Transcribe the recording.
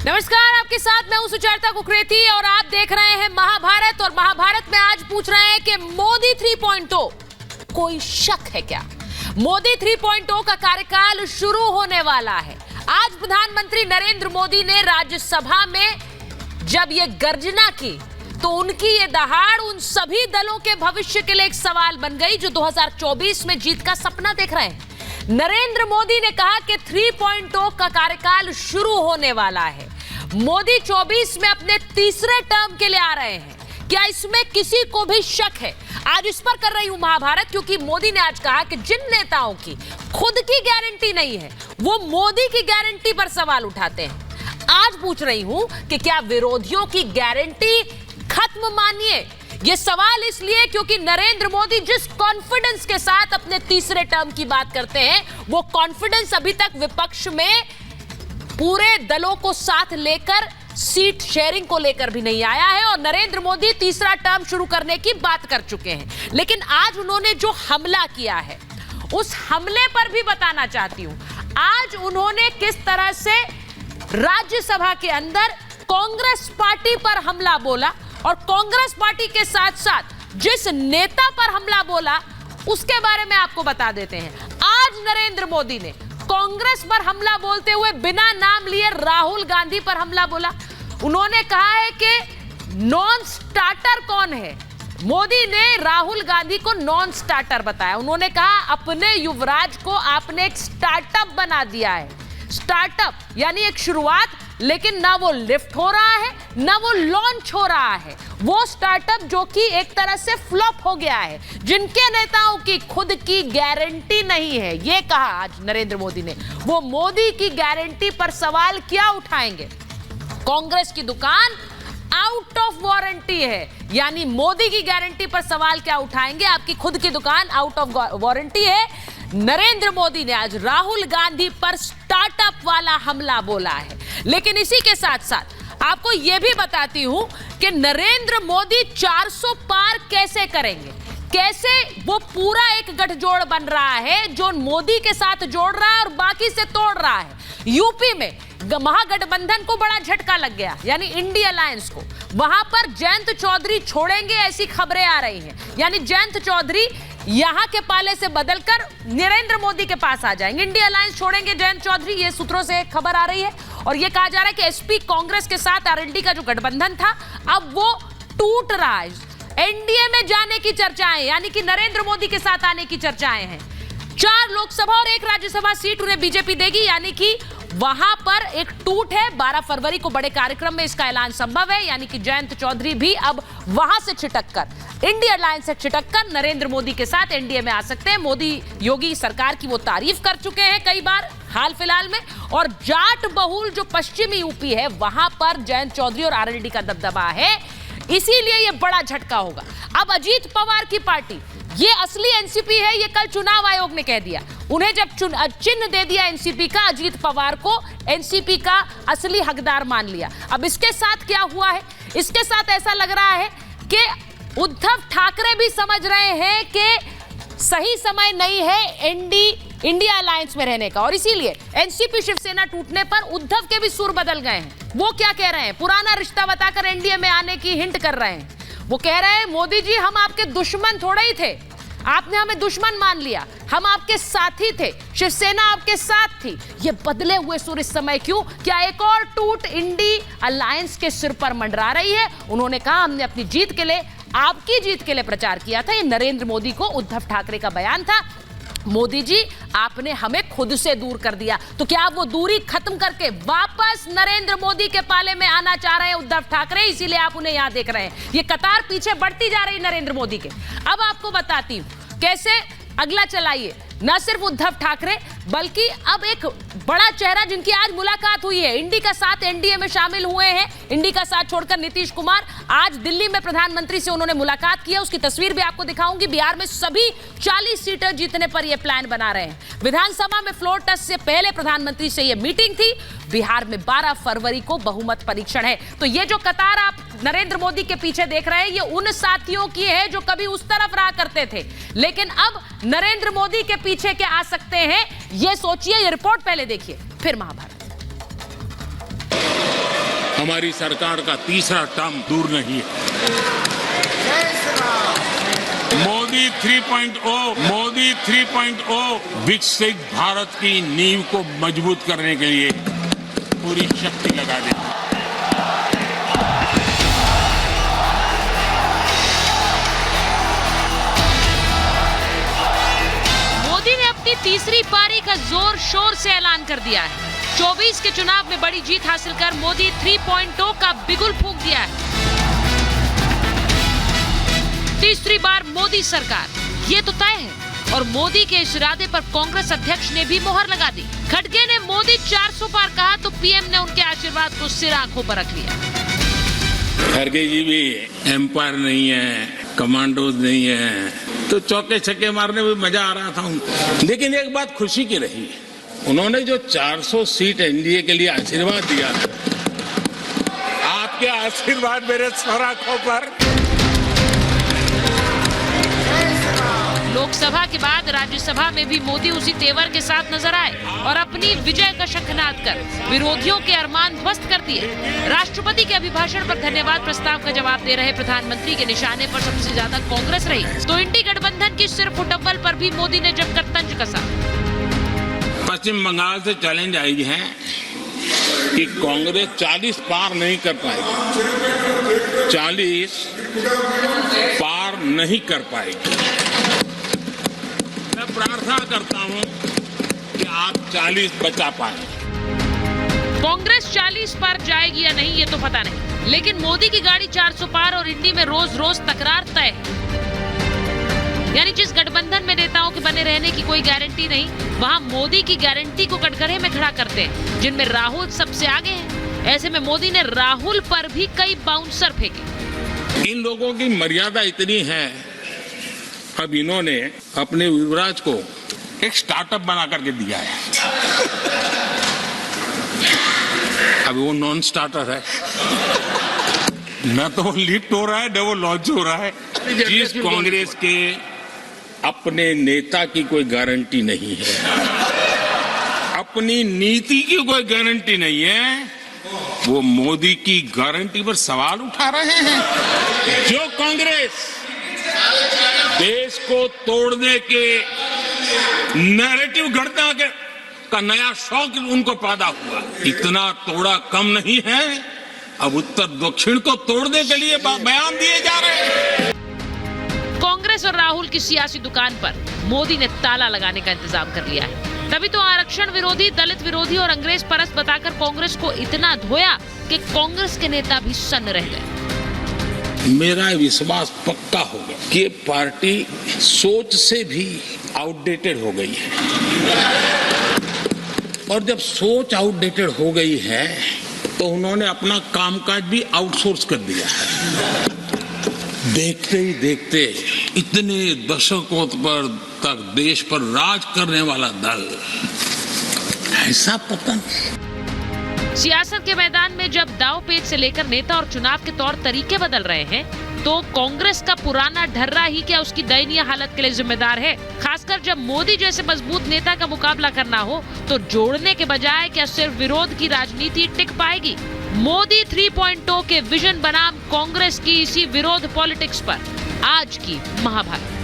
नमस्कार, आपके साथ मैं हूं सुचेता कुकरेती और आप देख रहे हैं महाभारत। और महाभारत में आज पूछ रहे हैं कि मोदी 3.0 कोई शक है क्या? मोदी 3.0 का कार्यकाल शुरू होने वाला है। आज प्रधानमंत्री नरेंद्र मोदी ने राज्यसभा में जब ये गर्जना की तो उनकी ये दहाड़ उन सभी दलों के भविष्य के लिए एक सवाल बन गई जो 2024 में जीत का सपना देख रहे हैं। नरेंद्र मोदी ने कहा कि 3.0 का कार्यकाल शुरू होने वाला है। मोदी 24 में अपने तीसरे टर्म के लिए आ रहे हैं। क्या इसमें किसी को भी शक है? आज इस पर कर रही हूं महाभारत, क्योंकि मोदी ने आज कहा कि जिन नेताओं की खुद की गारंटी नहीं है वो मोदी की गारंटी पर सवाल उठाते हैं। आज पूछ रही हूं कि क्या विरोधियों की गारंटी खत्म मानिए? ये सवाल इसलिए क्योंकि नरेंद्र मोदी जिस कॉन्फिडेंस के साथ अपने तीसरे टर्म की बात करते हैं वो कॉन्फिडेंस अभी तक विपक्ष में पूरे दलों को साथ लेकर सीट शेयरिंग को लेकर भी नहीं आया है। और नरेंद्र मोदी तीसरा टर्म शुरू करने की बात कर चुके हैं, लेकिन आज उन्होंने जो हमला किया है उस हमले पर भी बताना चाहती हूं। आज उन्होंने किस तरह से राज्यसभा के अंदर कांग्रेस पार्टी पर हमला बोला और कांग्रेस पार्टी के साथ साथ जिस नेता पर हमला बोला उसके बारे में आपको बता देते हैं। आज नरेंद्र मोदी ने कांग्रेस पर हमला बोलते हुए बिना नाम लिए राहुल गांधी पर हमला बोला। उन्होंने कहा है कि नॉन स्टार्टर कौन है? मोदी ने राहुल गांधी को नॉन स्टार्टर बताया। उन्होंने कहा अपने युवराज को आपने एक स्टार्टअप बना दिया है। स्टार्टअप यानी एक शुरुआत, लेकिन ना वो लिफ्ट हो रहा है ना वो लॉन्च हो रहा है। वो स्टार्टअप जो कि एक तरह से फ्लॉप हो गया है, जिनके नेताओं की खुद की गारंटी नहीं है। ये कहा आज नरेंद्र मोदी ने। वो मोदी की गारंटी पर सवाल क्या उठाएंगे? कांग्रेस की दुकान आउट ऑफ वारंटी है, यानी मोदी की गारंटी पर सवाल क्या उठाएंगे? आपकी खुद की दुकान आउट ऑफ वारंटी है। नरेंद्र मोदी ने आज राहुल गांधी पर स्टार्टअप वाला हमला बोला है। लेकिन इसी के साथ साथ आपको यह भी बताती हूं कि नरेंद्र मोदी 400 पार कैसे करेंगे, कैसे वो पूरा एक गठजोड़ बन रहा है जो मोदी के साथ जोड़ रहा है और बाकी से तोड़ रहा है। यूपी में महागठबंधन को बड़ा झटका लग गया, यानी इंडिया अलायंस को। वहां पर जयंत चौधरी छोड़ेंगे ऐसी खबरें आ रही हैं, यानी जयंत चौधरी यहां के पाले से बदलकर नरेंद्र मोदी के पास आ जाएंगे। इंडिया अलायंस छोड़ेंगे जयंत चौधरी, ये सूत्रों से खबर आ रही है। और ये कहा जा रहा है कि एसपी कांग्रेस के साथ आरएलडी का जो गठबंधन था अब वो टूट रहा है। एनडीए में जाने की चर्चाएं, यानी कि नरेंद्र मोदी के साथ आने की चर्चाएं हैं। 4 लोकसभा और 1 राज्यसभा सीट उन्हें बीजेपी देगी, यानी कि वहां पर एक टूट है। 12 फरवरी को बड़े कार्यक्रम में इसका ऐलान संभव है, यानी कि जयंत चौधरी भी अब वहां से छिटककर इंडिया अलायंस से छिटककर नरेंद्र मोदी के साथ एनडीए में आ सकते हैं। मोदी योगी सरकार की वो तारीफ कर चुके हैं कई बार हाल फिलहाल में। और जाट बहुल जो पश्चिमी यूपी है वहां पर जयंत चौधरी और आरएलडी का दबदबा है, इसीलिए ये बड़ा झटका होगा। अब अजीत पवार की पार्टी ये असली एनसीपी है, ये कल चुनाव आयोग ने कह दिया। उन्हें जब चिन्ह दे दिया एनसीपी का, अजीत पवार को एनसीपी का असली हकदार मान लिया। अब इसके साथ क्या हुआ है? इसके साथ ऐसा लग रहा है कि उद्धव ठाकरे भी समझ रहे हैं कि सही समय नहीं है इंडिया अलायंस में रहने का, और इसीलिए एनसीपी शिवसेना टूटने पर उद्धव के भी सुर बदल गए हैं। वो क्या कह रहे हैं? पुराना रिश्ता बताकर एनडीए में आने की हिंट कर रहे हैं। वो कह रहे हैं मोदी जी हम आपके दुश्मन थोड़े ही थे, आपने हमें दुश्मन मान लिया, हम आपके साथी थे, शिवसेना आपके साथ थी। ये बदले हुए सुर इस समय क्यों? क्या एक और टूट इंडिया अलायंस के सिर पर मंडरा रही है? उन्होंने कहा हमने अपनी जीत के लिए, आपकी जीत के लिए प्रचार किया था। ये नरेंद्र मोदी को उद्धव ठाकरे का बयान था। मोदी जी आपने हमें खुद से दूर कर दिया। तो क्या आप वो दूरी खत्म करके वापस नरेंद्र मोदी के पाले में आना चाह रहे हैं उद्धव ठाकरे? इसीलिए आप उन्हें यहां देख रहे हैं। ये कतार पीछे बढ़ती जा रही नरेंद्र मोदी के। अब आपको बताती हूं कैसे अगला चलाइए। न सिर्फ उद्धव ठाकरे बल्कि अब एक बड़ा चेहरा जिनकी आज मुलाकात हुई है, इंडी का साथ एनडीए में शामिल हुए हैं। इंडी का साथ छोड़कर नीतीश कुमार आज दिल्ली में प्रधानमंत्री से उन्होंने मुलाकात की है। उसकी तस्वीर भी आपको दिखाऊंगी। बिहार में सभी 40 सीटें जीतने पर यह प्लान बना रहे हैं। विधानसभा में फ्लोर टेस्ट से पहले प्रधानमंत्री से यह मीटिंग थी। बिहार में 12 फरवरी को बहुमत परीक्षण है। तो ये जो कतार आप नरेंद्र मोदी के पीछे देख रहे हैं ये उन साथियों की है जो कभी उस तरफ रहा करते थे, लेकिन अब नरेंद्र मोदी के पीछे क्या आ सकते हैं ये सोचिए। ये रिपोर्ट पहले देखिए फिर महाभारत। हमारी सरकार का तीसरा टर्म दूर नहीं है। मोदी 3.0 विकसित भारत की नींव को मजबूत करने के लिए पूरी शक्ति लगा देगी। मोदी ने अपनी तीसरी पारी का जोर शोर से ऐलान कर दिया है। 24 के चुनाव में बड़ी जीत हासिल कर मोदी 3.0 का बिगुल फूंक दिया है। तीसरी बार मोदी सरकार, ये तो तय है। और मोदी के इस इरादे पर कांग्रेस अध्यक्ष ने भी मोहर लगा दी। खड़गे ने मोदी 400 पार कहा तो पीएम ने उनके आशीर्वाद को सिर आंखों पर रख लिया। खड़गे जी भी एम्पायर नहीं है, कमांडोज नहीं है, तो चौके छक्के मारने में मजा आ रहा था। लेकिन एक बात खुशी की रही, उन्होंने जो 400 सीट एनडीए के लिए आशीर्वाद दिया, आपके आशीर्वाद मेरे सर आंखों पर। लोकसभा के बाद राज्यसभा में भी मोदी उसी तेवर के साथ नजर आए और अपनी विजय का शंखनाद कर विरोधियों के अरमान ध्वस्त कर दिए। राष्ट्रपति के अभिभाषण पर धन्यवाद प्रस्ताव का जवाब दे रहे प्रधानमंत्री के निशाने पर सबसे ज्यादा कांग्रेस रही, तो इंडी गठबंधन की सिर फुटबल पर भी मोदी ने जमकर तंज कसा। पश्चिम बंगाल से चैलेंज आई है कि कांग्रेस 40 पार नहीं कर पाएगी, 40 पार नहीं कर पाएगी। मैं प्रार्थना करता हूं कि आप 40 बचा पाए। कांग्रेस 40 पार जाएगी या नहीं ये तो पता नहीं, लेकिन मोदी की गाड़ी 400 पार और इंडी में रोज रोज तकरार तय। यानी जिस गठबंधन में नेताओं के बने रहने की कोई गारंटी नहीं, वहां मोदी की गारंटी को कटघरे में खड़ा करते हैं, जिनमें राहुल सबसे आगे हैं। ऐसे में मोदी ने राहुल पर भी कई बाउंसर फेंके। इन लोगों की मर्यादा इतनी है, अब इन्होंने अपने युवराज को एक स्टार्टअप बना करके दिया है। अभी वो नॉन स्टार्टर है, न तो वो लिफ्ट हो रहा है न वो लॉन्च हो रहा है। जिस कांग्रेस के अपने नेता की कोई गारंटी नहीं है, अपनी नीति की कोई गारंटी नहीं है, वो मोदी की गारंटी पर सवाल उठा रहे हैं। जो कांग्रेस देश को तोड़ने के नैरेटिव घटना का नया शौक उनको पैदा हुआ, इतना तोड़ा कम नहीं है, अब उत्तर दक्षिण को तोड़ने के लिए बयान दिए जा रहे हैं। कांग्रेस और राहुल की सियासी दुकान पर मोदी ने ताला लगाने का इंतजाम कर लिया है। तभी तो आरक्षण विरोधी, दलित विरोधी और अंग्रेज परस्त बताकर कांग्रेस को इतना धोया कि कांग्रेस के नेता भी सन्न रह गए। मेरा विश्वास पक्का हो गया कि ये पार्टी सोच से भी आउटडेटेड हो गई है, और जब सोच आउटडेटेड हो गई है तो उन्होंने अपना कामकाज भी आउटसोर्स कर दिया है। देखते ही देखते इतने दशकों पर तक देश पर राज करने वाला दल, ऐसा पतन। सियासत के मैदान में जब दाव पेच से लेकर नेता और चुनाव के तौर तरीके बदल रहे हैं, तो कांग्रेस का पुराना ढर्रा ही क्या उसकी दयनीय हालत के लिए जिम्मेदार है। खासकर जब मोदी जैसे मजबूत नेता का मुकाबला करना हो, तो जोड़ने के बजाय क्या सिर्फ विरोध की राजनीति टिक पाएगी। मोदी 3.0 के विजन बनाम कांग्रेस की इसी विरोध पॉलिटिक्स पर आज की महाभारत।